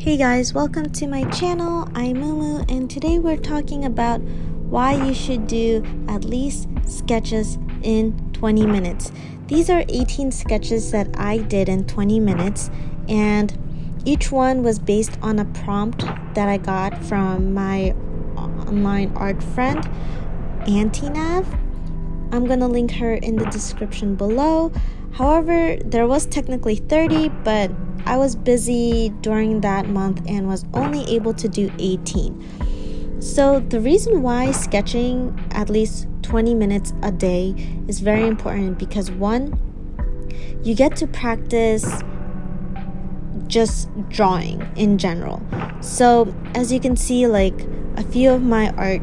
Hey guys, welcome to my channel. I'm Mumu, and today we're talking about why you should do at least sketches in 20 minutes. These are 18 sketches that I did in 20 minutes, and each one was based on a prompt that I got from my online art friend, Auntie Nav. I'm gonna link her in the description below. However, there was technically 30, but I was busy during that month and was only able to do 18. So the reason why sketching at least 20 minutes a day is very important because one, you get to practice just drawing in general. So as you can see, like a few of my art,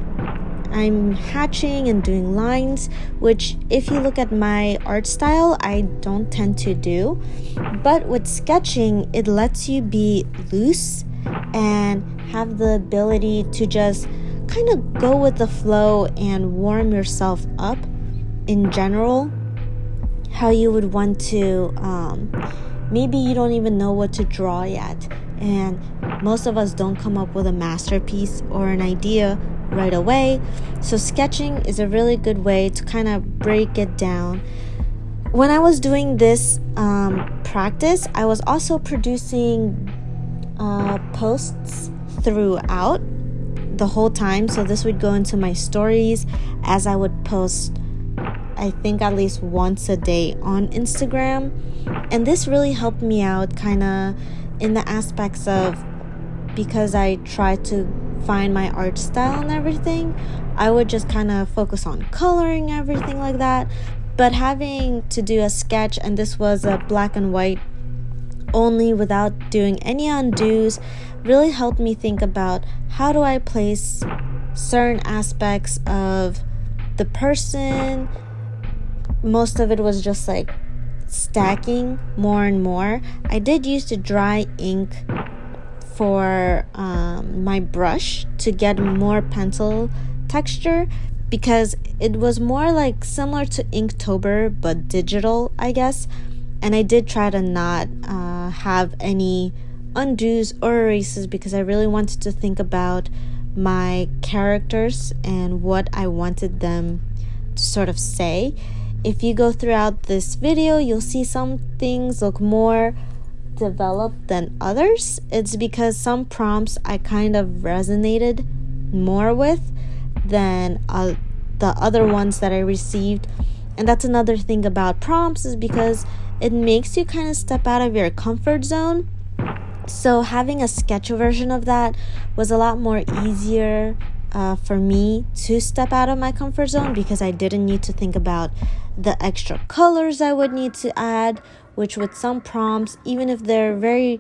I'm hatching and doing lines, which if you look at my art style, I don't tend to do. But with sketching, it lets you be loose and have the ability to just kind of go with the flow and warm yourself up in general. How you would want to, maybe you don't even know what to draw yet. And most of us don't come up with a masterpiece or an idea right away. So sketching is a really good way to kind of break it down. When I was doing this practice, I was also producing posts throughout the whole time. So this would go into my stories as I would post, I think, at least once a day on Instagram. And this really helped me out kind of in the aspects of, because I try to find my art style and everything, I would just kind of focus on coloring everything like that. But having to do a sketch, and this was a black and white only without doing any undos, really helped me think about how do I place certain aspects of the person. Most of it was just like stacking more and more. I did use the dry ink for my brush to get more pencil texture because it was more like similar to Inktober but digital, I guess. And I did try to not have any undos or erases because I really wanted to think about my characters and what I wanted them to sort of say. If you go throughout this video, you'll see some things look more developed than others. It's because some prompts I kind of resonated more with than the other ones that I received. And that's another thing about prompts, is because it makes you kind of step out of your comfort zone. So having a sketch version of that was a lot more easier for me to step out of my comfort zone because I didn't need to think about the extra colors I would need to add, which with some prompts, even if they're very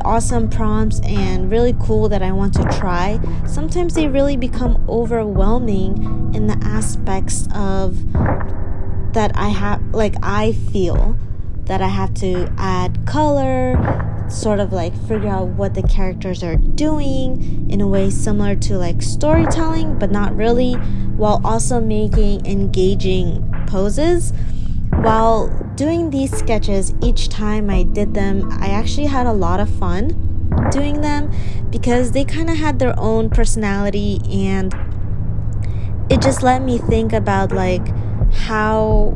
awesome prompts and really cool that I want to try, sometimes they really become overwhelming in the aspects of that I feel that I have to add color, sort of like figure out what the characters are doing in a way similar to like storytelling, but not really, while also making engaging poses. While doing these sketches, each time I did them, I actually had a lot of fun doing them because they kind of had their own personality, and it just let me think about like how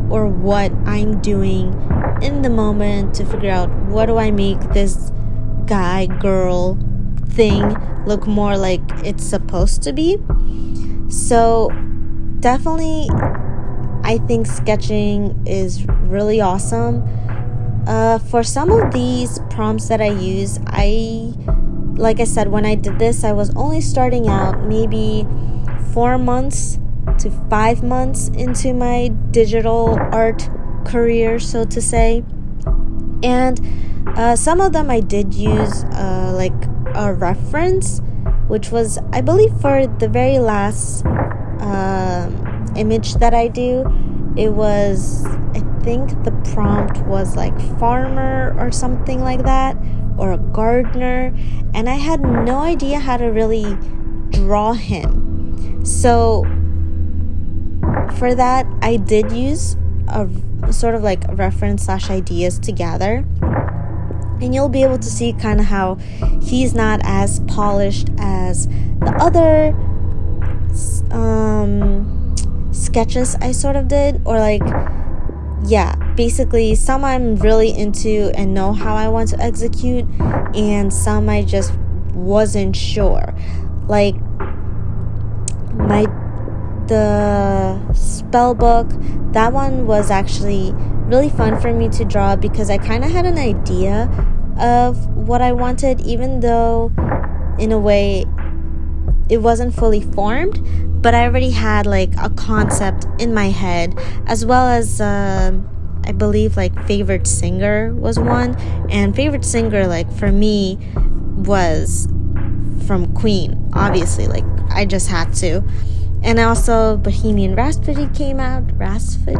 or what I'm doing in the moment to figure out what do I make this guy girl thing look more like it's supposed to be. So definitely I think sketching is really awesome. For some of these prompts that I use, like I said, when I did this, I was only starting out maybe 4 months to 5 months into my digital art career, so to say. And some of them I did use like a reference, which was, I believe, for the very last image that I do. It was, I think the prompt was like farmer or something like that, or a gardener, and I had no idea how to really draw him. So for that, I did use a sort of like reference / ideas to gather. And you'll be able to see kind of how he's not as polished as the other sketches I sort of did, or like, yeah, basically some I'm really into and know how I want to execute, and some I just wasn't sure. Like the spell book, that one was actually really fun for me to draw because I kind of had an idea of what I wanted, even though in a way it wasn't fully formed, but I already had like a concept in my head, as well as I believe like favorite singer was one, and favorite singer, like for me, was from Queen, obviously, like I just had to. And also Bohemian Rhapsody came out. Rhapsody?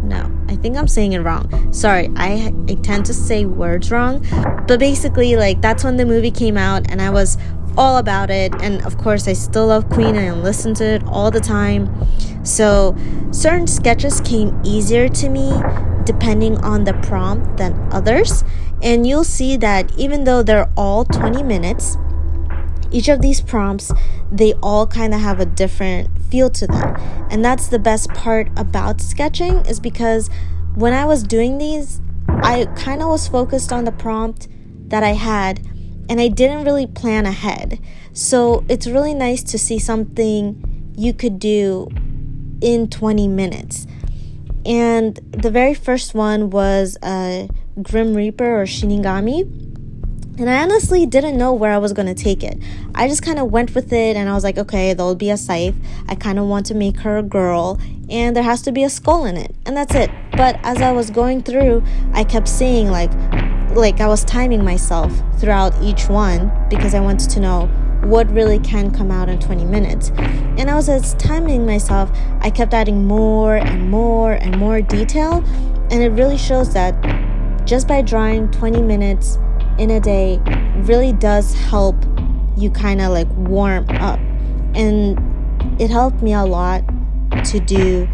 No, I think I'm saying it wrong. Sorry, I tend to say words wrong. But basically, like, that's when the movie came out and I was all about it. And of course, I still love Queen and I listen to it all the time. So certain sketches came easier to me depending on the prompt than others. And you'll see that even though they're all 20 minutes, each of these prompts, they all kind of have a different feel to them. And that's the best part about sketching, is because when I was doing these, I kind of was focused on the prompt that I had, and I didn't really plan ahead. So it's really nice to see something you could do in 20 minutes. And the very first one was Grim Reaper or Shinigami. And I honestly didn't know where I was going to take it. I just kind of went with it, and I was like, okay, there'll be a scythe. I kind of want to make her a girl, and there has to be a skull in it, and that's it. But as I was going through, I kept seeing like I was timing myself throughout each one, because I wanted to know what really can come out in 20 minutes. And I was timing myself, I kept adding more and more and more detail, and it really shows that just by drawing 20 minutes in a day really does help you kind of like warm up. And it helped me a lot to do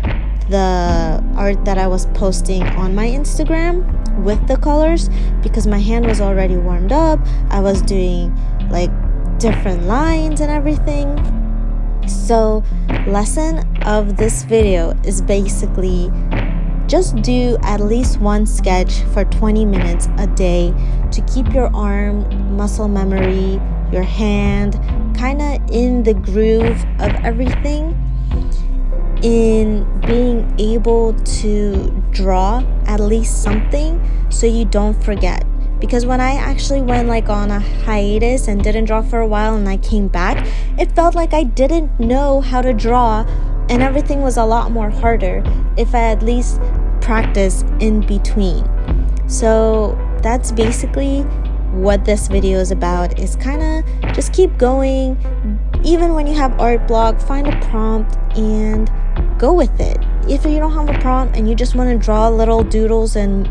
the art that I was posting on my Instagram with the colors, because my hand was already warmed up. I was doing like different lines and everything. So lesson of this video is basically just do at least one sketch for 20 minutes a day to keep your arm muscle memory, your hand kind of in the groove of everything, in being able to draw at least something so you don't forget. Because when I actually went like on a hiatus and didn't draw for a while and I came back, it felt like I didn't know how to draw, and everything was a lot more harder if I at least practice in between. So that's basically what this video is about, is kind of just keep going. Even when you have art block, find a prompt and go with it. If you don't have a prompt and you just want to draw little doodles and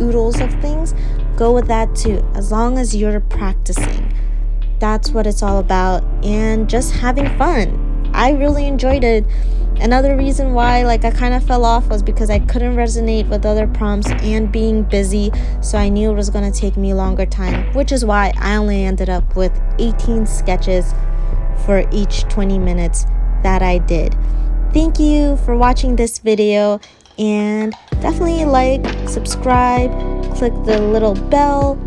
oodles of things, go with that too, as long as you're practicing. That's what it's all about, and just having fun. I really enjoyed it. Another reason why I kind of fell off was because I couldn't resonate with other prompts and being busy, so I knew it was going to take me longer time, which is why I only ended up with 18 sketches for each 20 minutes that I did. Thank you for watching this video, and definitely like, subscribe, click the little bell.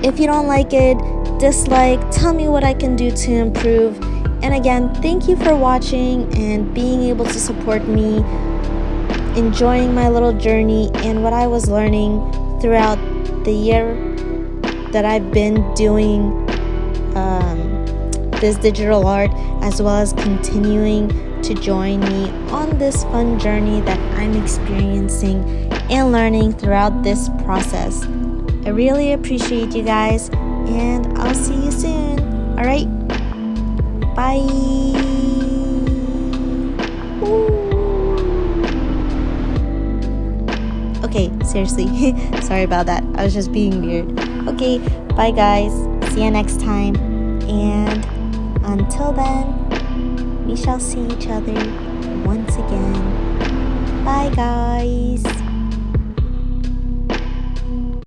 If you don't like it, dislike, tell me what I can do to improve. And again, thank you for watching and being able to support me, enjoying my little journey and what I was learning throughout the year that I've been doing this digital art, as well as continuing to join me on this fun journey that I'm experiencing and learning throughout this process. I really appreciate you guys, and I'll see you soon. All right, bye. Okay, seriously, sorry about that. I was just being weird. Okay, bye guys. See you next time. And until then, we shall see each other once again. Bye guys.